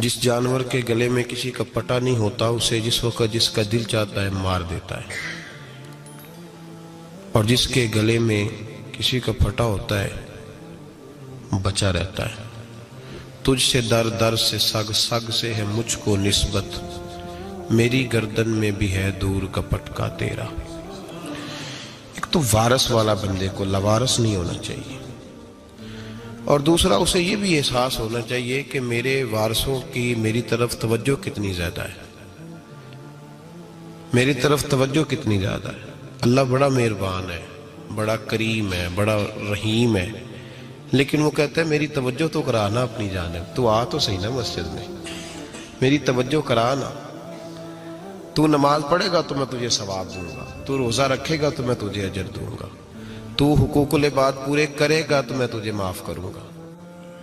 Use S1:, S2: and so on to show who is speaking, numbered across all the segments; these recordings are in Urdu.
S1: جس جانور کے گلے میں کسی کا پٹا نہیں ہوتا اسے جس وقت جس کا دل چاہتا ہے مار دیتا ہے، اور جس کے گلے میں کسی کا پھٹا ہوتا ہے بچا رہتا ہے۔ تجھ سے در در سے سگ سگ سے ہے مجھ کو نسبت، میری گردن میں بھی ہے دور کا پٹکا تیرا۔ ایک تو وارث والا بندے کو لوارث نہیں ہونا چاہیے، اور دوسرا اسے یہ بھی احساس ہونا چاہیے کہ میرے وارثوں کی میری طرف توجہ کتنی زیادہ ہے، میری طرف توجہ کتنی زیادہ ہے۔ اللہ بڑا مہربان ہے، بڑا کریم ہے، بڑا رحیم ہے، لیکن وہ کہتا ہے میری توجہ تو کرانا اپنی جانب، تو آ تو صحیح نا مسجد میں، میری توجہ کرانا، تو نماز پڑھے گا تو میں تجھے ثواب دوں گا، تو روزہ رکھے گا تو میں تجھے اجر دوں گا، تو حقوق العباد پورے کرے گا تو میں تجھے معاف کروں گا۔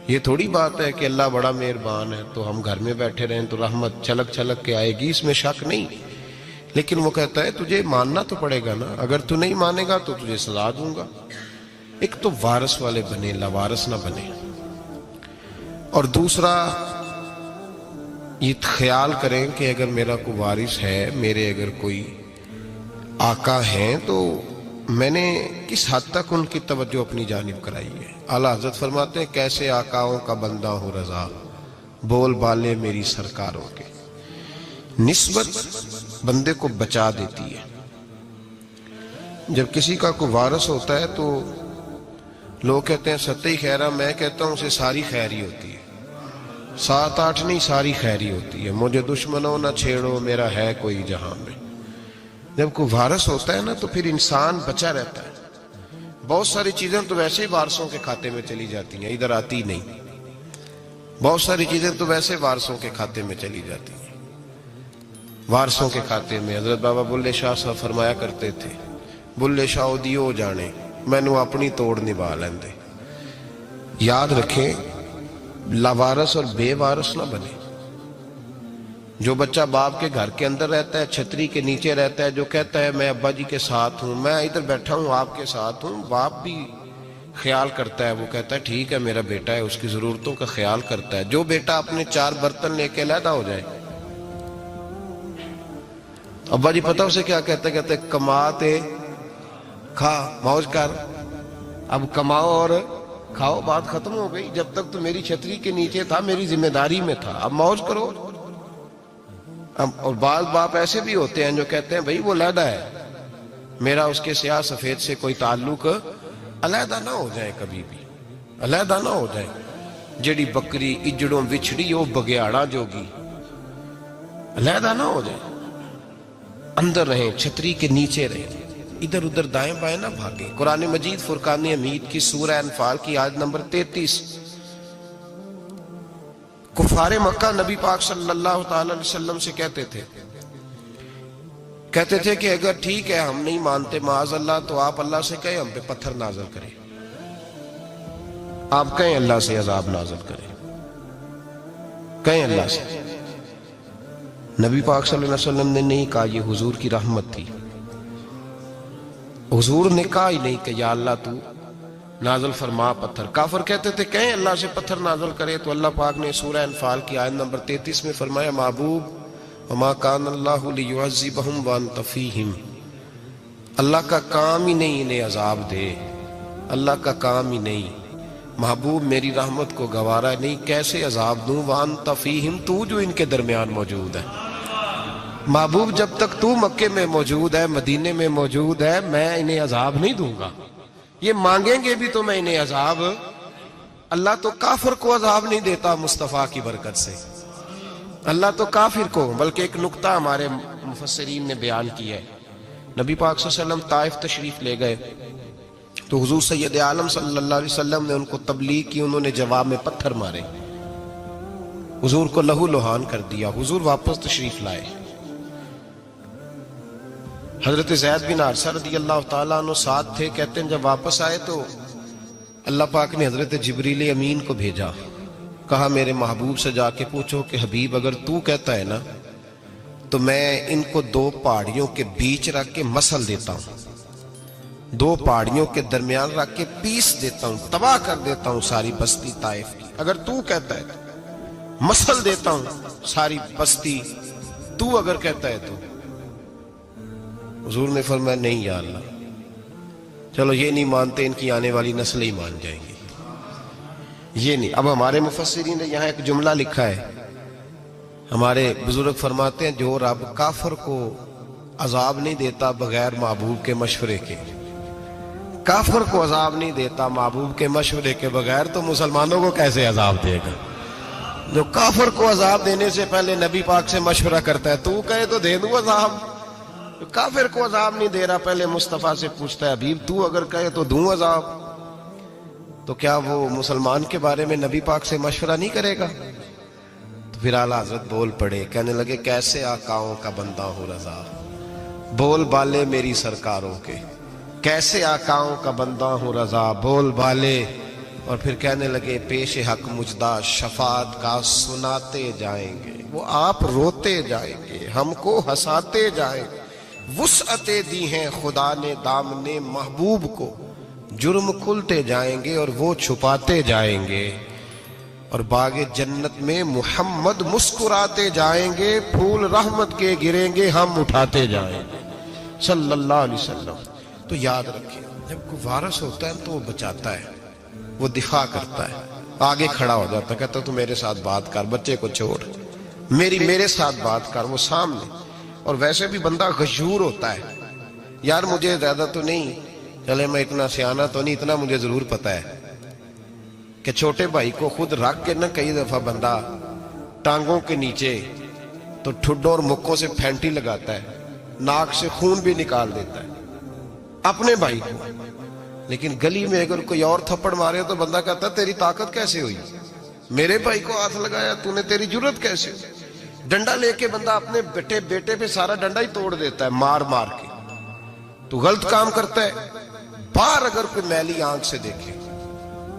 S1: یہ تھوڑی بات ہے کہ اللہ بڑا مہربان ہے تو ہم گھر میں بیٹھے رہیں تو رحمت چھلک چھلک کے آئے گی، اس میں شک نہیں، لیکن وہ کہتا ہے تجھے ماننا تو پڑے گا نا، اگر تو نہیں مانے گا تو تجھے سزا دوں گا۔ ایک تو وارث والے بنے، لوارث نہ بنے، اور دوسرا یہ خیال کریں کہ اگر میرا کوئی وارث ہے، میرے اگر کوئی آقا ہیں تو میں نے کس حد تک ان کی توجہ اپنی جانب کرائی ہے۔ اعلیٰ حضرت فرماتے ہیں کیسے آقاؤں کا بندہ ہوں رضا، بول بالے میری سرکاروں کے۔ نسبت بندے کو بچا دیتی ہے۔ جب کسی کا کوئی وارث ہوتا ہے تو لوگ کہتے ہیں ستّی خیرہ، میں کہتا ہوں اسے ساری خیر ہی ہوتی ہے، 7-8 نہیں ساری خیر ہی ہوتی ہے۔ مجھے دشمنوں نہ چھیڑو میرا ہے کوئی جہاں میں۔ جب کوئی وارث ہوتا ہے نا تو پھر انسان بچا رہتا ہے۔ بہت ساری چیزیں تو ویسے ہی وارثوں کے کھاتے میں چلی جاتی ہیں، ادھر آتی نہیں۔ بہت ساری چیزیں تو ویسے وارثوں کے کھاتے میں چلی جاتی ہیں۔ وارثوں کے کھاتے میں حضرت بابا بلے شاہ صاحب فرمایا کرتے تھے، بلے شاہ دیو جانے مینوں اپنی توڑ نبھا لیندے۔ یاد رکھیں لاوارث اور بے وارث نہ بنے۔ جو بچہ باپ کے گھر کے اندر رہتا ہے، چھتری کے نیچے رہتا ہے، جو کہتا ہے میں ابا جی کے ساتھ ہوں، میں ادھر بیٹھا ہوں آپ کے ساتھ ہوں، باپ بھی خیال کرتا ہے، وہ کہتا ہے ٹھیک ہے میرا بیٹا ہے، اس کی ضرورتوں کا خیال کرتا ہے۔ جو بیٹا اپنے 4 برتن لے کے علیحدہ ہو جائے، ابا جی پتہ اسے کیا کہتے کہتے کماتے کھا موج کر، اب کماؤ اور کھاؤ، بات ختم ہو گئی۔ جب تک تو میری چھتری کے نیچے تھا، میری ذمہ داری میں تھا، اب موج کرو۔ اور بعض باپ ایسے بھی ہوتے ہیں جو کہتے ہیں بھئی وہ علیحدہ ہے، میرا اس کے سیاہ سفید سے کوئی تعلق، علیحدہ نہ ہو جائیں، کبھی بھی علیحدہ نہ ہو جائیں۔ جڑی بکری اجڑوں وچھڑی وہ بگیاڑا جوگی، علیحدہ نہ ہو جائیں، اندر رہیں، چھتری کے نیچے رہیں، ادھر ادھر دائیں بائیں نہ بھاگیں۔ قرآن مجید فرقان حمید کی سورہ انفال کی آیت نمبر 33، کفار مکہ نبی پاک صلی اللہ تعالی علیہ وسلم سے کہتے تھے کہ اگر ٹھیک ہے ہم نہیں مانتے معاذ اللہ تو آپ اللہ سے کہیں ہم پہ پتھر نازل کریں، آپ کہیں اللہ سے عذاب نازل کریں، کہیں اللہ سے۔ نبی پاک صلی اللہ علیہ وسلم نے نہیں کہا، یہ حضور کی رحمت تھی، حضور نے کہا ہی نہیں کہ یا اللہ تو نازل فرما پتھر۔ کافر کہتے تھے کہیں اللہ سے پتھر نازل کرے، تو اللہ پاک نے سورہ انفال کی آیت نمبر 33 میں فرمایا محبوب وما کان اللہ لیعذبہم وانت فیہم، اللہ کا کام ہی نہیں انہیں عذاب دے، اللہ کا کام ہی نہیں، محبوب میری رحمت کو گوارا نہیں، کیسے عذاب دوں، وانت فیہم، تو جو ان کے درمیان موجود ہے۔ محبوب جب تک تو مکے میں موجود ہے، مدینے میں موجود ہے، میں انہیں عذاب نہیں دوں گا، یہ مانگیں گے بھی تو میں انہیں عذاب، اللہ تو کافر کو عذاب نہیں دیتا مصطفیٰ کی برکت سے، اللہ تو کافر کو۔ بلکہ ایک نکتہ ہمارے مفسرین نے بیان کیا ہے، نبی پاک صلی اللہ علیہ وسلم طائف تشریف لے گئے تو حضور سید عالم صلی اللہ علیہ وسلم نے ان کو تبلیغ کی، انہوں نے جواب میں پتھر مارے، حضور کو لہو لہان کر دیا، حضور واپس تشریف لائے۔ حضرت زید بن حارثہ رضی اللہ تعالیٰ عنہ ساتھ تھے، کہتے ہیں جب واپس آئے تو اللہ پاک نے حضرت جبریل امین کو بھیجا، کہا میرے محبوب سے جا کے پوچھو کہ حبیب اگر تو کہتا ہے نا تو میں ان کو 2 پہاڑیوں کے بیچ رکھ کے مسل دیتا ہوں، 2 پہاڑیوں کے درمیان رکھ کے پیس دیتا ہوں، تباہ کر دیتا ہوں ساری بستی طائف کی، اگر تو کہتا ہے۔ مثل دیتا ہوں ساری بستی، تو اگر کہتا ہے تو۔ حضور نے فرمایا نہیں یا اللہ، چلو یہ نہیں مانتے، ان کی آنے والی نسلیں ہی مان جائیں گی، یہ نہیں۔ اب ہمارے مفسرین نے یہاں ایک جملہ لکھا ہے، ہمارے بزرگ فرماتے ہیں جو رب کافر کو عذاب نہیں دیتا بغیر محبوب کے مشورے کے، کافر کو عذاب نہیں دیتا محبوب کے مشورے کے بغیر، تو مسلمانوں کو کیسے عذاب دے گا؟ جو کافر کو عذاب دینے سے پہلے نبی پاک سے مشورہ کرتا ہے، تو کہے تو دے دوں عذاب، جو کافر کو عذاب نہیں دے رہا پہلے مصطفیٰ سے پوچھتا ہے حبیب تو اگر کہے تو دوں عذاب، تو کیا وہ مسلمان کے بارے میں نبی پاک سے مشورہ نہیں کرے گا؟ تو پھر اعلیٰ حضرت بول پڑے، کہنے لگے کیسے آقاؤں کا بندہ ہو رضا، بول بالے میری سرکاروں کے، کیسے آقاؤں کا بندہ ہوں رضا، بول بالے۔ اور پھر کہنے لگے پیش حق مجدہ شفاعت کا سناتے جائیں گے، وہ آپ روتے جائیں گے، ہم کو ہنساتے جائیں گے، وسعتیں دی ہیں خدا نے دامنے محبوب کو، جرم کھلتے جائیں گے اور وہ چھپاتے جائیں گے، اور باغ جنت میں محمد مسکراتے جائیں گے، پھول رحمت کے گریں گے، ہم اٹھاتے جائیں گے صلی اللہ علیہ وسلم۔ تو یاد رکھیں جب کوئی وارث ہوتا ہے تو وہ بچاتا ہے، وہ دفاع کرتا ہے، آگے کھڑا ہو جاتا ہے، کہتا ہے تو میرے ساتھ بات کر، بچے کو چھوڑ، میرے ساتھ بات کر، وہ سامنے۔ اور ویسے بھی بندہ غشور ہوتا ہے، یار مجھے زیادہ تو نہیں، چلے میں اتنا سیانہ تو نہیں، اتنا مجھے ضرور پتا ہے کہ چھوٹے بھائی کو خود رکھ کے نہ کئی دفعہ بندہ ٹانگوں کے نیچے تو ٹھڈوں اور مکوں سے پھینٹی لگاتا ہے، ناک سے خون بھی نکال دیتا ہے اپنے بھائی کو، لیکن گلی میں اگر کوئی اور تھپڑ مارے تو بندہ کہتا ہے تیری طاقت کیسے ہوئی، میرے بھائی کو ہاتھ لگایا تو نے، تیری جرت کیسے ہوئی؟ ڈنڈا لے کے بندہ اپنے بیٹے پہ سارا ڈنڈا ہی توڑ دیتا ہے مار مار کے، تو غلط کام کرتا ہے۔ باہر اگر کوئی میلی آنکھ سے دیکھے،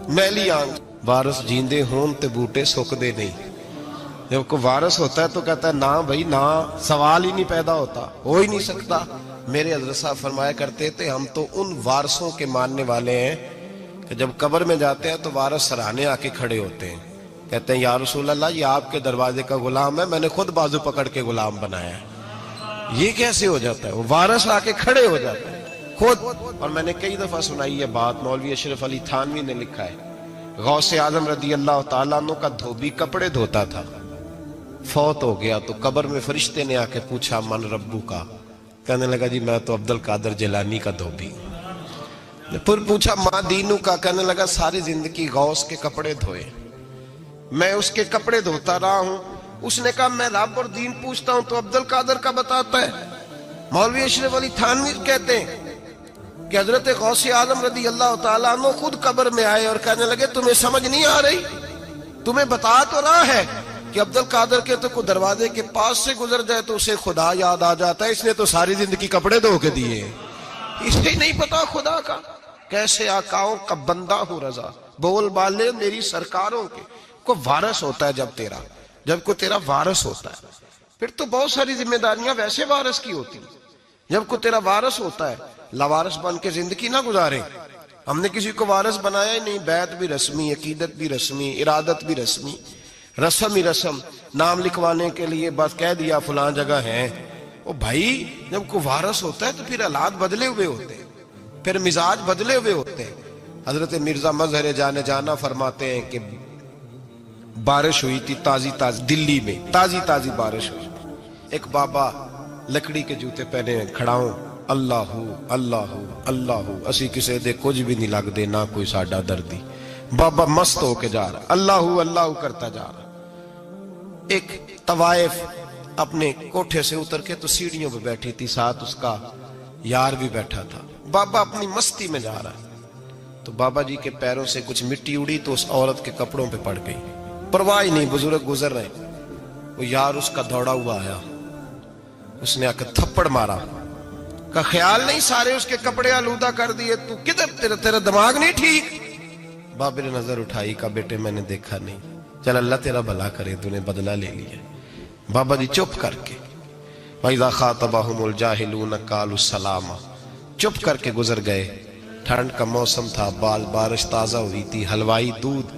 S1: میلی آنکھ، وارث جیندے ہون تے بوٹے سکدے نہیں، جب کوئی وارث ہوتا ہے تو کہتا ہے نا بھائی نا، سوال ہی نہیں پیدا ہوتا، ہو ہی نہیں سکتا۔ میرے حضرت صاحب فرمایا کرتے تھے ہم تو ان وارثوں کے ماننے والے ہیں کہ جب قبر میں جاتے ہیں تو وارث سراہنے آ کے کھڑے ہوتے ہیں، کہتے ہیں یا رسول اللہ یہ آپ کے دروازے کا غلام ہے، میں نے خود بازو پکڑ کے غلام بنایا ہے۔ یہ کیسے ہو جاتا ہے؟ وہ وارث آ کے کھڑے ہو جاتے ہیں خود۔ اور میں نے کئی دفعہ سنائی یہ بات، مولوی اشرف علی تھانوی نے لکھا ہے، غوث اعظم رضی اللہ تعالیٰ عنہ کا دھوبی کپڑے دھوتا تھا، فوت ہو گیا تو قبر میں فرشتے نے آ کے پوچھا من ربو کا، کہنے لگا جی میں تو عبد القادر جیلانی کا دھوبی۔ پھر پوچھا ماں دینو کا، کہنے لگا ساری زندگی غوث کے کپڑے دھوئے، میں اس کے کپڑے دھوتا رہا ہوں۔ اس نے کہا میں رب اور دین پوچھتا ہوں تو عبد القادر کا بتاتا ہے۔ مولوی اشرف علی تھانوی کہتے ہیں کہ حضرت غوث اعظم رضی اللہ تعالیٰ عنہ خود قبر میں آئے اور کہنے لگے تمہیں سمجھ نہیں آ رہی، تمہیں بتا تو رہا ہے کہ عبد القادر کے تو کوئی دروازے کے پاس سے گزر جائے تو اسے خدا یاد آ جاتا ہے، اس نے تو ساری زندگی کپڑے دھو کے دیے، اسے نہیں پتا خدا کا۔ کیسے آقاؤں کا بندہ ہوں رضا، بول بالے میری سرکاروں کے۔ کوئی وارث ہوتا ہے جب کوئی تیرا وارث ہوتا ہے، پھر تو بہت ساری ذمہ داریاں ویسے وارث کی ہوتی ہیں۔ جب کوئی تیرا وارث ہوتا ہے، لاوارث بن کے زندگی نہ گزارے۔ ہم نے کسی کو وارث بنایا ہی نہیں، بیعت بھی رسمی، عقیدت بھی رسمی، ارادت بھی رسمی، رسم ہی رسم، نام لکھوانے کے لیے بس کہہ دیا فلاں جگہ ہے۔ او بھائی جب کوئی وارث ہوتا ہے تو پھر حالات بدلے ہوئے ہوتے ہیں، پھر مزاج بدلے ہوئے ہوتے ہیں۔ حضرت مرزا مظہر جانا فرماتے ہیں کہ بارش ہوئی تھی تازی دلی میں تازی بارش ہوئی، ایک بابا لکڑی کے جوتے پہنے کھڑا ہوں، اللہ اللہ اللہ، اسی کسے دے کچھ بھی نہیں لگ دے، نہ کوئی ساڈا دردی۔ بابا مست ہو کے جا رہا، اللہ اللہ کرتا جا رہا۔ ایک طوائف اپنے کوٹھے سے اتر کے تو سیڑھیوں پہ بیٹھی تھی، ساتھ اس کا یار بھی بیٹھا تھا۔ بابا اپنی مستی میں جا رہا ہے تو بابا جی کے پیروں سے کچھ مٹی اڑی تو اس عورت کے کپڑوں پہ پڑ گئی، پرواہ نہیں، بزرگ گزر رہے، وہ یار اس کا دوڑا ہوا آیا، اس نے آ کے تھپڑ مارا، کا خیال نہیں سارے اس کے کپڑے آلودہ کر دیے، تو کدھر تیرا دماغ نہیں ٹھیک؟ بابا نے نظر اٹھائی، کہا بیٹے میں نے دیکھا نہیں، چل اللہ تیرا بھلا کرے، تو نے بدلہ لے لیا۔ بابا جی چپ کر کے وَإِذَا خَاطَبَهُمُ الْجَاهِلُونَ قَالُوا سَلَامًا، چپ کر کے گزر گئے۔ ٹھنڈ کا موسم تھا، بارش تازہ ہوئی تھی، حلوائی دودھ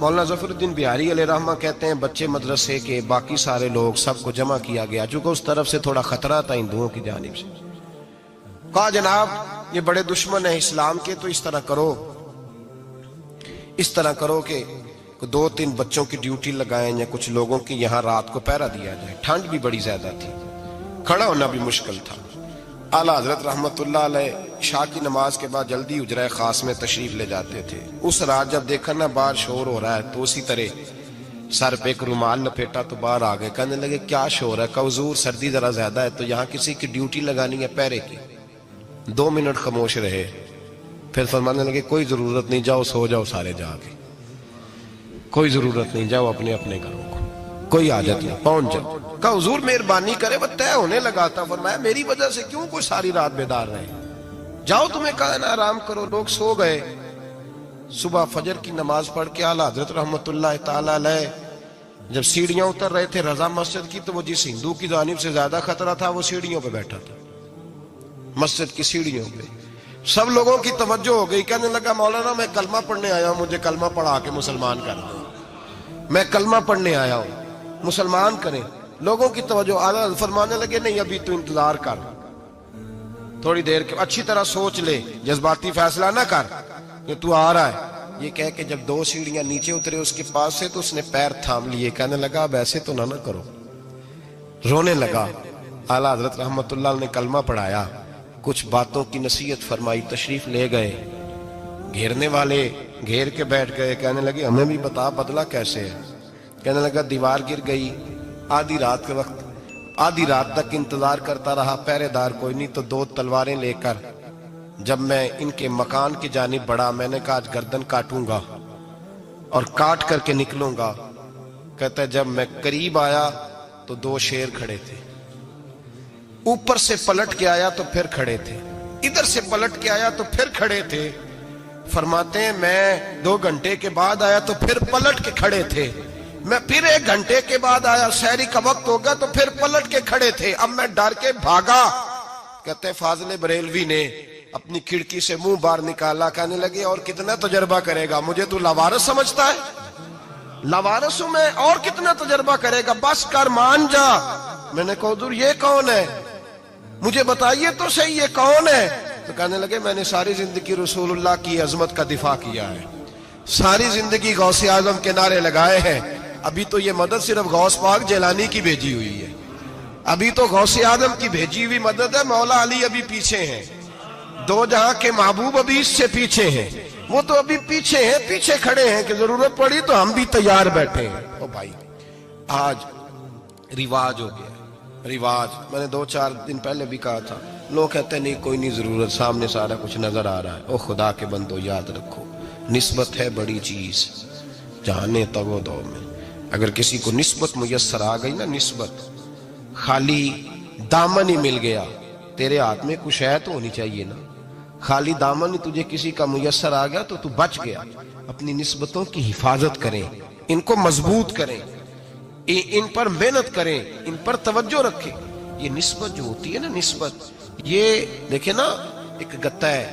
S1: مولانا ظفر الدین بہاری علیہ رحمہ کہتے ہیں بچے مدرسے کے باقی سارے لوگ سب کو جمع کیا گیا، چونکہ اس طرف سے تھوڑا خطرہ تھا ہندوؤں کی جانب سے. کہا جناب یہ بڑے دشمن ہیں اسلام کے، تو اس طرح کرو کہ 2-3 بچوں کی ڈیوٹی لگائیں یا کچھ لوگوں کی یہاں رات کو پہرا دیا جائے. ٹھنڈ بھی بڑی زیادہ تھی، کھڑا ہونا بھی مشکل تھا. اعلیٰ حضرت رحمت اللہ علیہ عشاء کی نماز کے بعد جلدی حجرہ خاص میں تشریف لے جاتے تھے. اس رات جب دیکھا نا باہر شور ہو رہا ہے تو اسی طرح سر پہ ایک رومال لپیٹا تو باہر آ گئے. کہنے لگے کیا شور ہے؟ کہا حضور سردی ذرا زیادہ ہے تو یہاں کسی کی ڈیوٹی لگانی ہے پہرے کی. 2 منٹ خاموش رہے، پھر فرمانے لگے کوئی ضرورت نہیں، جاؤ سو جاؤ سارے جا کے، کوئی ضرورت نہیں، جاؤ اپنے اپنے گھروں کو، کوئی حاجت نہیں، پہنچ جاؤ. کہا حضور مہربانی کرے، وہ طے ہونے لگا تھا. فرمایا میری وجہ سے کیوں کوئی ساری رات بیدار رہے؟ جاؤ تمہیں کہا نا آرام کرو. لوگ سو گئے. صبح فجر کی نماز پڑھ کے اعلیٰ حضرت رحمت اللہ تعالی علیہ جب سیڑھیاں اتر رہے تھے رضا مسجد کی، تو وہ جس ہندو کی جانب سے زیادہ خطرہ تھا وہ سیڑھیوں پہ بیٹھا تھا، مسجد کی سیڑھیوں پہ. سب لوگوں کی توجہ ہو گئی. کہنے لگا مولانا میں کلمہ پڑھنے آیا ہوں، مجھے کلمہ پڑھا کے مسلمان کر دو، میں کلمہ پڑھنے آیا ہوں، مسلمان کریں. لوگوں کی توجہ. اعلیٰ فرمانے لگے نہیں ابھی تو انتظار کر، تھوڑی دیر کے اچھی طرح سوچ لے، جذباتی فیصلہ نہ کر کہ تو آ رہا ہے. یہ کہہ کے جب 2 سیڑھیاں نیچے اترے اس کے پاس سے تو اس نے پیر تھام لیے. کہنے لگا اب ایسے تو نہ کرو، رونے لگا. اعلیٰ حضرت رحمت اللہ نے کلمہ پڑھایا، کچھ باتوں کی نصیحت فرمائی، تشریف لے گئے. گھیرنے والے گھیر کے بیٹھ گئے. کہنے لگے ہمیں بھی بتا بدلہ کیسے ہے؟ کہنے لگا دیوار گر گئی. آدھی رات کے وقت آدھی رات تک انتظار کرتا رہا، پہرے دار کوئی نہیں، تو 2 تلواریں لے کر جب میں ان کے مکان کی جانب بڑھا، میں نے کہا آج گردن کاٹوں گا اور کاٹ کر کے نکلوں گا. کہتا ہے جب میں قریب آیا تو 2 شیر کھڑے تھے. اوپر سے پلٹ کے آیا تو پھر کھڑے تھے، ادھر سے پلٹ کے آیا تو پھر کھڑے تھے. فرماتے ہیں میں 2 گھنٹے کے بعد آیا تو پھر پلٹ کے کھڑے تھے. میں پھر 1 گھنٹے کے بعد آیا، سحری کا وقت ہو گیا تو پھر پلٹ کے کھڑے تھے. اب میں ڈر کے بھاگا. کہتے ہیں فاضل بریلوی نے اپنی کھڑکی سے منہ باہر نکالا. کہنے لگے اور کتنا تجربہ کرے گا؟ مجھے تو لاوارث سمجھتا ہے؟ لاوارث ہوں میں، اور کتنا تجربہ کرے گا؟ بس کر مان جا. میں نے کہا حضور یہ کون ہے؟ مجھے بتائیے تو صحیح یہ کون ہے؟ تو کہنے لگے میں نے ساری زندگی رسول اللہ کی عظمت کا دفاع کیا ہے، ساری زندگی غوث اعظم کے نعرے لگائے ہیں. ابھی تو یہ مدد صرف غوث پاک جیلانی کی بھیجی ہوئی ہے، ابھی تو غوث اعظم کی بھیجی ہوئی مدد ہے. مولا علی ابھی پیچھے ہیں، 2 جہاں کے محبوب ابھی اس سے پیچھے ہیں، وہ تو ابھی پیچھے ہیں، پیچھے کھڑے ہیں کہ ضرورت پڑی تو ہم بھی تیار بیٹھے ہیں. او بھائی آج رواج ہو گیا، رواج. میں نے 2-4 دن پہلے بھی کہا تھا، لوگ کہتے ہیں نہیں کوئی نہیں ضرورت، سامنے سارا کچھ نظر آ رہا ہے. او خدا کے بندو یاد رکھو نسبت ہے بڑی چیز، جانے تگو دو میں. اگر کسی کو نسبت میسر آ گئی نا، نسبت، خالی دامن ہی مل گیا، تیرے ہاتھ میں کچھ ہے تو ہونی چاہیے نا. خالی دامن ہی تجھے کسی کا میسر آ گیا تو بچ گیا. اپنی نسبتوں کی حفاظت کریں، ان کو مضبوط کریں، ان پر محنت کریں، ان پر توجہ رکھیں. یہ نسبت جو ہوتی ہے نا، نسبت، یہ دیکھیں نا ایک گتا ہے،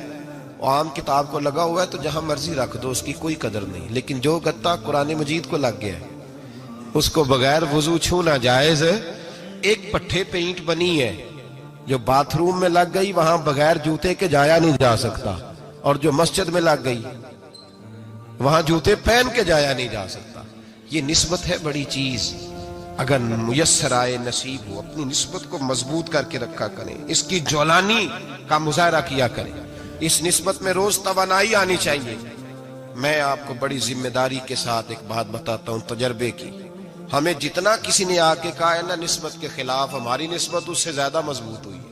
S1: عام کتاب کو لگا ہوا ہے تو جہاں مرضی رکھ دو، اس کی کوئی قدر نہیں. لیکن جو گتا قرآن مجید کو لگ گیا ہے اس کو بغیر وضو چھونا جائز ہے. ایک پٹھے پہ اینٹ بنی ہے، جو باتھ روم میں لگ گئی وہاں بغیر جوتے کے جایا نہیں جا سکتا، اور جو مسجد میں لگ گئی وہاں جوتے پہن کے جایا نہیں جا سکتا. یہ نسبت ہے بڑی چیز. اگر میسر آئے، نصیب ہو، اپنی نسبت کو مضبوط کر کے رکھا کریں، اس کی جولانی کا مظاہرہ کیا کریں. اس نسبت میں روز توانائی آنی چاہیے. میں آپ کو بڑی ذمہ داری کے ساتھ ایک بات بتاتا ہوں تجربے کی. ہمیں جتنا کسی نے آ کے کہا ہے نا نسبت کے خلاف، ہماری نسبت اس سے زیادہ مضبوط ہوئی ہے.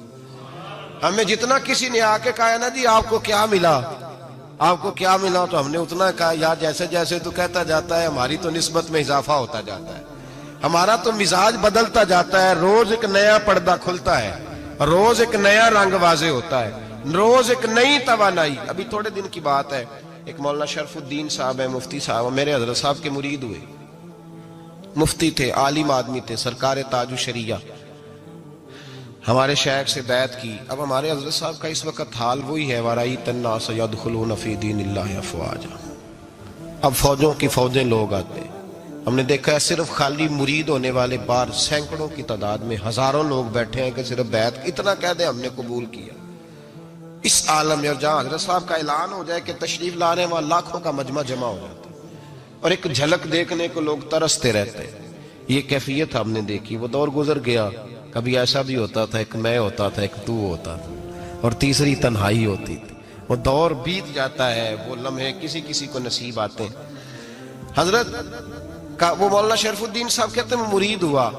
S1: ہمیں جتنا کسی نے آ کے کہا ہے نا جی آپ کو کیا ملا، آپ کو کیا ملا، تو ہم نے اتنا کہا یار جیسے جیسے تو کہتا جاتا ہے ہماری تو نسبت میں اضافہ ہوتا جاتا ہے، ہمارا تو مزاج بدلتا جاتا ہے. روز ایک نیا پردہ کھلتا ہے، روز ایک نیا رنگ واضح ہوتا ہے، روز ایک نئی توانائی. ابھی تھوڑے دن کی بات ہے، ایک مولانا شرف الدین صاحب ہے، مفتی صاحب، میرے حضرت صاحب کے مرید ہوئے، مفتی تھے، عالم آدمی تھے، سرکار تاج الشریعہ، ہمارے شیخ سے بیعت کی. اب ہمارے حضرت صاحب کا اس وقت حال وہی ہے، وَرَأَيْتَ النَّاسَ يَدْخُلُونَ فِي دِينِ اللَّهِ أَفْوَاجًا. اب فوجوں کی فوجیں لوگ آتے ہیں. ہم نے دیکھا ہے صرف خالی مرید ہونے والے بار سینکڑوں کی تعداد میں ہزاروں لوگ بیٹھے ہیں کہ صرف بیعت اتنا کہہ دیں ہم نے قبول کیا. اس عالم میں جہاں حضرت صاحب کا اعلان ہو جائے کہ تشریف لا رہے ہیں وہاں لاکھوں کا مجمع جمع ہو جاتا ہے اور ایک جھلک دیکھنے کو لوگ ترستے رہتے ہیں. یہ کیفیت ہم نے دیکھی. وہ دور گزر گیا. کبھی ایسا بھی ہوتا تھا ایک میں ہوتا تھا ایک تو ہوتا تھا اور تیسری تنہائی ہوتی تھی. وہ دور بیت جاتا ہے. وہ لمحے کسی کسی کو نصیب آتے ہیں. حضرت کا وہ مولانا شریف الدین صاحب کہتے ہیں مرید ہوا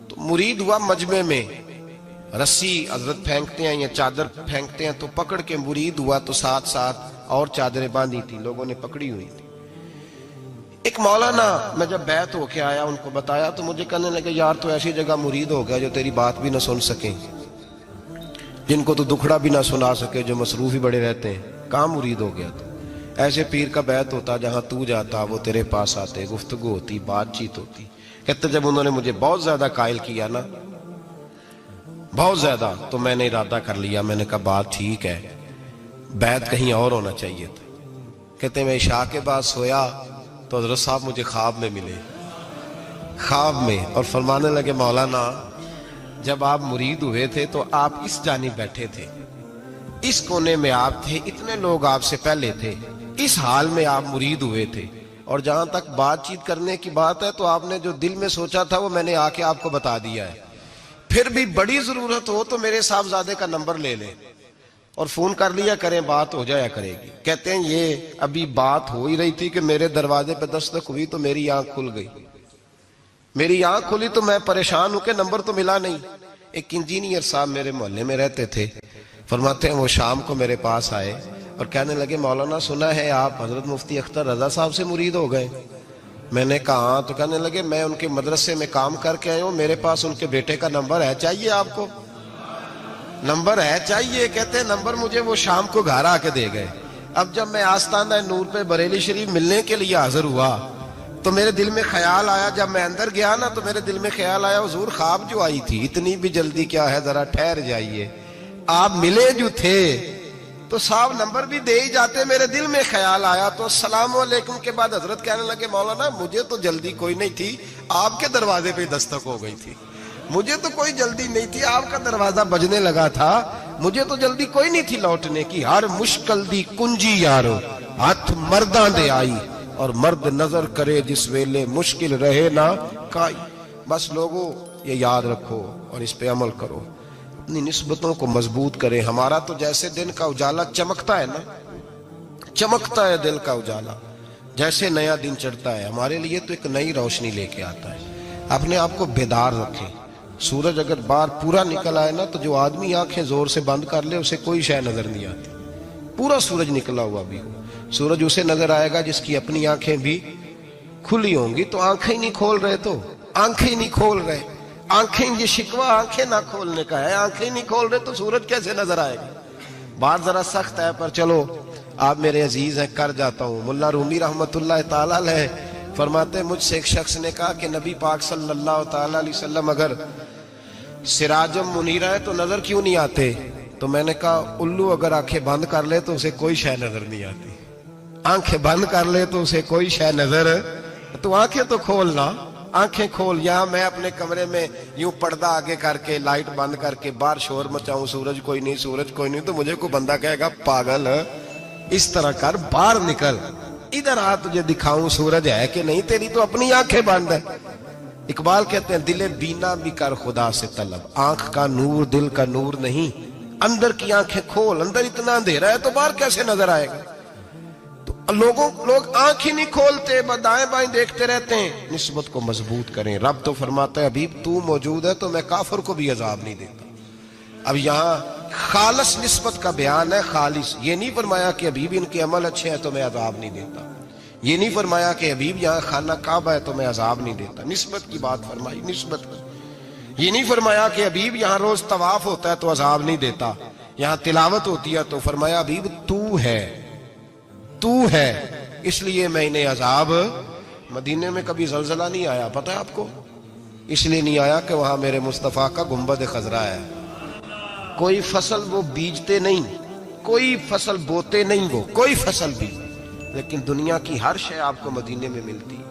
S1: تو مرید ہوا مجمع میں رسی حضرت پھینکتے ہیں یا چادر پھینکتے ہیں تو پکڑ کے مرید ہوا تو ساتھ ساتھ اور چادریں باندھی تھی لوگوں نے پکڑی ہوئی تھی. ایک مولانا میں جب بیعت ہو کے آیا ان کو بتایا تو مجھے کہنے لگے یار تو ایسی جگہ مرید ہو گیا جو تیری بات بھی نہ سن سکیں, جن کو تو دکھڑا بھی نہ سنا سکے, جو مصروف ہی بڑے رہتے ہیں. کہاں مرید ہو گیا تو ایسے پیر کا بیعت ہوتا جہاں تو جاتا وہ تیرے پاس آتے, گفتگو ہوتی, بات چیت ہوتی. کہتے جب انہوں نے مجھے بہت زیادہ قائل کیا نا بہت زیادہ تو میں نے ارادہ کر لیا. میں نے کہا بات ٹھیک ہے بیعت کہیں اور ہونا چاہیے تھا. کہتے میں عشاء کے بعد سویا تو حضرت صاحب مجھے خواب میں ملے, خواب میں, اور فرمانے لگے مولانا جب آپ مرید ہوئے تھے تو آپ اس جانب بیٹھے تھے, اس کونے میں آپ تھے, اتنے لوگ آپ سے پہلے تھے, اس حال میں آپ مرید ہوئے تھے, اور جہاں تک بات چیت کرنے کی بات ہے تو آپ نے جو دل میں سوچا تھا وہ میں نے آ کے آپ کو بتا دیا ہے. پھر بھی بڑی ضرورت ہو تو میرے صاحبزادے کا نمبر لے لیں اور فون کر لیا کریں, بات ہو جایا کرے گی. کہتے ہیں یہ ابھی بات ہو ہی رہی تھی کہ میرے دروازے پہ دستک ہوئی تو میری آنکھ کھل گئی. میری آنکھ کھلی تو میں پریشان ہوں کہ نمبر تو ملا نہیں. ایک انجینئر صاحب میرے محلے میں رہتے تھے, فرماتے ہیں وہ شام کو میرے پاس آئے اور کہنے لگے مولانا سنا ہے آپ حضرت مفتی اختر رضا صاحب سے مرید ہو گئے. میں نے کہا ہاں. تو کہنے لگے میں ان کے مدرسے میں کام کر کے آئے ہوں, میرے پاس ان کے بیٹے کا نمبر ہے, چاہیے آپ کو؟ نمبر ہے چاہیے. کہتے ہیں نمبر مجھے وہ شام کو گھر آ کے دے گئے. اب جب میں آستانہ نور پہ بریلی شریف ملنے کے لیے حاضر ہوا تو میرے دل میں خیال آیا, جب میں اندر گیا نا تو میرے دل میں خیال آیا حضور خواب جو آئی تھی اتنی بھی جلدی کیا ہے, ذرا ٹھہر جائیے. آپ ملے جو تھے تو صاحب نمبر بھی دے ہی جاتے. میرے دل میں خیال آیا تو السلام علیکم کے بعد حضرت کہنے لگے مولانا مجھے تو جلدی کوئی نہیں تھی, آپ کے دروازے پہ دستک ہو گئی تھی. مجھے تو کوئی جلدی نہیں تھی, آپ کا دروازہ بجنے لگا تھا, مجھے تو جلدی کوئی نہیں تھی لوٹنے کی. ہر مشکل دی کنجی یارو ہاتھ مرداں دے آئی, اور مرد نظر کرے جس ویلے مشکل رہے نہ کائی. بس لوگوں یہ یاد رکھو اور اس پہ عمل کرو, اپنی نسبتوں کو مضبوط کریں. ہمارا تو جیسے دن کا اجالا چمکتا ہے نا, چمکتا ہے دل کا اجالا, جیسے نیا دن چڑھتا ہے ہمارے لیے تو ایک نئی روشنی لے کے آتا ہے. اپنے آپ کو بیدار رکھیں. سورج اگر باہر پورا نکل آئے نا تو جو آدمی آنکھیں زور سے بند کر لے اسے کوئی شے نظر نہیں آتی. پورا سورج نکلا ہوا بھی ہو, سورج اسے نظر آئے گا جس کی اپنی آنکھیں بھی کھلی ہوں گی. تو آنکھیں ہی نہیں کھول رہے, تو آنکھیں ہی نہیں کھول رہے. آنکھیں یہ شکوہ آنکھیں نہ کھولنے کا ہے, آنکھیں نہیں کھول رہے تو سورج کیسے نظر آئے گا. بات ذرا سخت ہے پر چلو آپ میرے عزیز ہیں کر جاتا ہوں. ملا رومی رحمت اللہ تعالیٰ علیہ فرماتے مجھ سے ایک شخص نے کہا کہ نبی پاک صلی اللہ تعالیٰ علیہ وسلم اگر سراجم منیرہ ہے تو نظر کیوں نہیں آتے؟ تو میں نے کہا الو اگر آنکھیں بند کر لے تو اسے کوئی شے نظر نہیں آتی. آنکھیں بند کر لے تو اسے کوئی شے نظر, تو آنکھیں تو کھولنا, آنکھیں کھول. یہاں میں اپنے کمرے میں یوں پردہ آگے کر کے لائٹ بند کر کے باہر شور مچاؤں, سورج کوئی نہیں سورج کوئی نہیں, تو مجھے کوئی بندہ کہے گا پاگل اس طرح کر, باہر نکل, ادھر آ تجھے دکھاؤں سورج ہے کہ نہیں, تیری تو اپنی آنکھیں بند ہے. اقبال کہتے ہیں دل بینا بھی کر خدا سے طلب, آنکھ کا نور دل کا نور نہیں, اندر کی آنکھیں کھول. اندر اتنا اندھیرا ہے تو باہر کیسے نظر آئے گا؟ تو لوگ آنکھ ہی نہیں کھولتے, دائیں بائیں دیکھتے رہتے ہیں. نسبت کو مضبوط کریں. رب تو فرماتا ہے حبیب تو موجود ہے تو میں کافر کو بھی عذاب نہیں دیتا. اب یہاں خالص نسبت کا بیان ہے, خالص. یہ نہیں فرمایا کہ حبیب ان کے عمل اچھے ہیں تو میں عذاب نہیں دیتا. یہ نہیں فرمایا کہ حبیب یہاں خانہ کعبہ ہے تو میں عذاب نہیں دیتا. نسبت کی بات فرمائی, نسبت کی. یہ نہیں فرمایا کہ حبیب یہاں روز طواف ہوتا ہے تو عذاب نہیں دیتا. یہاں تلاوت ہوتی ہے تو فرمایا حبیب تو ہے اس لیے میں انہیں عذاب. مدینے میں کبھی زلزلہ نہیں آیا, پتہ ہے آپ کو؟ اس لیے نہیں آیا کہ وہاں میرے مصطفیٰ کا گنبد خضرا ہے. کوئی فصل وہ بیجتے نہیں, کوئی فصل بوتے نہیں, وہ کوئی فصل بھی, لیکن دنیا کی ہر شے آپ کو مدینے میں ملتی ہے۔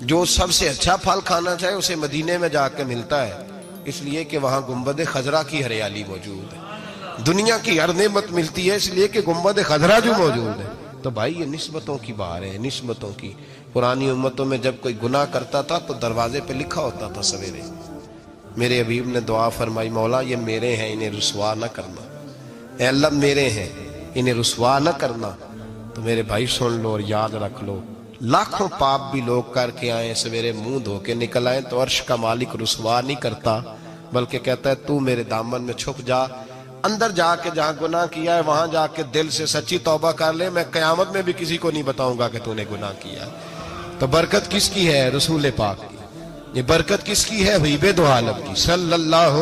S1: جو سب سے اچھا پھل کھانا چاہے اسے مدینے میں جا کے ملتا ہے، اس لیے کہ وہاں گنبد خضرا کی ہریالی موجود ہے۔ دنیا کی ہر نعمت ملتی ہے اس لیے کہ گنبد خضرا جو موجود ہے۔ تو بھائی یہ نسبتوں کی بار ہے، نسبتوں کی۔ پرانی امتوں میں جب کوئی گناہ کرتا تھا تو دروازے پہ لکھا ہوتا تھا سویرے، میرے حبیب نے دعا فرمائی، مولا یہ میرے ہیں انہیں رسوا نہ کرنا، اے اللہ میرے ہیں انہیں رسوا نہ کرنا۔ تو میرے بھائی سن لو اور یاد رکھ لو، لاکھوں پاپ بھی لوگ کر کے آئیں، سویرے منہ دھو کے نکل آئیں تو عرش کا مالک رسوا نہیں کرتا، بلکہ کہتا ہے تو میرے دامن میں چھپ جا، اندر جا کے جہاں گناہ کیا ہے وہاں جا کے دل سے سچی توبہ کر لے، میں قیامت میں بھی کسی کو نہیں بتاؤں گا کہ تو نے گناہ کیا ہے۔ تو برکت کس کی ہے؟ رسول پاک کی۔ یہ برکت کس کی ہے؟ حبیب دو عالم کی صلی اللہ۔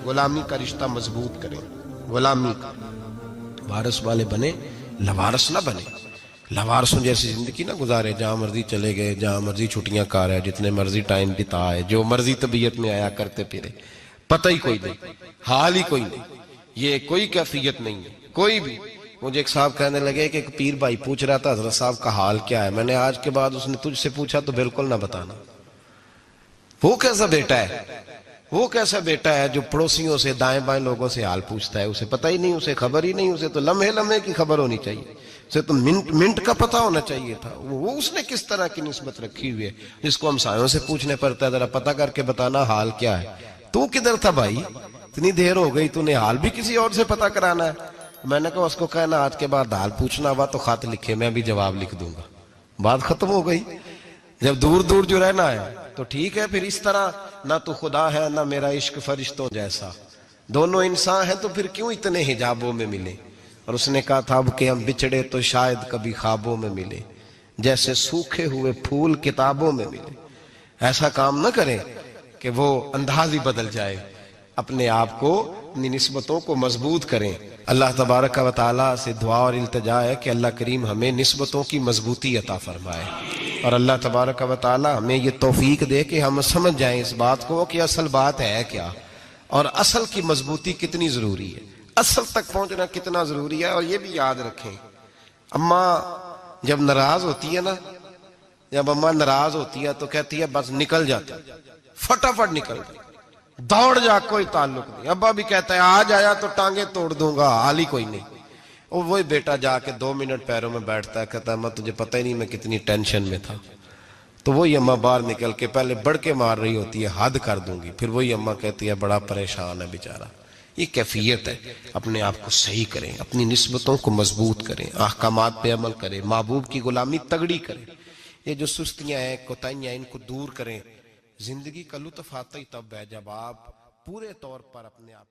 S1: غلامی کا رشتہ مضبوط کریں، غلامی کا وارث والے بنے، لوارث نہ بنے۔ لوارثوں جیسی زندگی نہ گزارے، جہاں مرضی چلے گئے، جہاں مرضی چھٹیاں کار ہے، جتنے مرضی ٹائم بتا ہے، جو مرضی طبیعت میں آیا کرتے پھرے، پتہ ہی کوئی نہیں، حال ہی کوئی نہیں، یہ کوئی کیفیت نہیں ہے کوئی بھی۔ مجھے ایک صاحب کہنے لگے کہ ایک پیر بھائی پوچھ رہا تھا حضرت صاحب کا حال کیا ہے، میں نے آج کے بعد اس نے تجھ سے پوچھا تو بالکل نہ بتانا۔ وہ کیسا بیٹا ہے، وہ کیسا بیٹا ہے جو پڑوسیوں سے دائیں بائیں لوگوں سے حال پوچھتا ہے، اسے پتہ ہی نہیں، اسے خبر ہی نہیں، اسے تو لمحے لمحے کی خبر ہونی چاہیے، اسے تو منٹ منٹ کا پتہ ہونا چاہیے تھا۔ وہ اس نے کس طرح کی نسبت رکھی ہوئی ہے جس کو ہم سایوں سے پوچھنے پڑتا ہے، ذرا پتہ کر کے بتانا حال کیا ہے۔ تو کدھر تھا بھائی، اتنی دیر ہو گئی، تو نے حال بھی کسی اور سے پتہ کرانا ہے۔ میں نے کہا اس کو کہنا آج کے بعد حال پوچھنا ہوا تو خط لکھے، میں بھی جواب لکھ دوں گا، بات ختم ہو گئی۔ جب دور دور جو رہنا ہے تو ٹھیک ہے، پھر اس طرح نہ تو خدا ہے نہ میرا عشق فرشتوں جیسا، دونوں انسان ہیں تو پھر کیوں اتنے حجابوں میں ملے۔ اور اس نے کہا تھا اب کہ ہم بچھڑے تو شاید کبھی خوابوں میں ملے، جیسے سوکھے ہوئے پھول کتابوں میں ملے۔ ایسا کام نہ کریں کہ وہ انداز ہی بدل جائے، اپنے آپ کو، اپنی نسبتوں کو مضبوط کریں۔ اللہ تبارک و تعالیٰ سے دعا اور التجا ہے کہ اللہ کریم ہمیں نسبتوں کی مضبوطی عطا فرمائے، اور اللہ تبارک و تعالیٰ ہمیں یہ توفیق دے کہ ہم سمجھ جائیں اس بات کو کہ اصل بات ہے کیا، اور اصل کی مضبوطی کتنی ضروری ہے، اصل تک پہنچنا کتنا ضروری ہے۔ اور یہ بھی یاد رکھیں، اماں جب ناراض ہوتی ہے نا، جب اماں ناراض ہوتی ہے تو کہتی ہے بس نکل جاتا، فٹافٹ نکل جاتا، دوڑ جا، کوئی تعلق نہیں۔ ابا بھی کہتا ہے آج آیا تو ٹانگیں توڑ دوں گا، حال ہی کوئی نہیں۔ اور وہی بیٹا جا کے 2 منٹ پیروں میں بیٹھتا ہے، کہتا ہے اماں تجھے پتہ ہی نہیں میں کتنی ٹینشن میں تھا۔ تو وہی اماں باہر نکل کے پہلے بڑھ کے مار رہی ہوتی ہے حد کر دوں گی، پھر وہی اماں کہتی ہے بڑا پریشان ہے بیچارہ۔ یہ کیفیت ہے، اپنے آپ کو صحیح کریں، اپنی نسبتوں کو مضبوط کریں، احکامات پہ عمل کریں، محبوب کی غلامی تگڑی کریں۔ یہ جو سستیاں ہیں، کوتاہیاں، ان کو دور کریں۔ زندگی کا لطف آتا ہی تب ہے جب آپ پورے طور پر اپنے آپ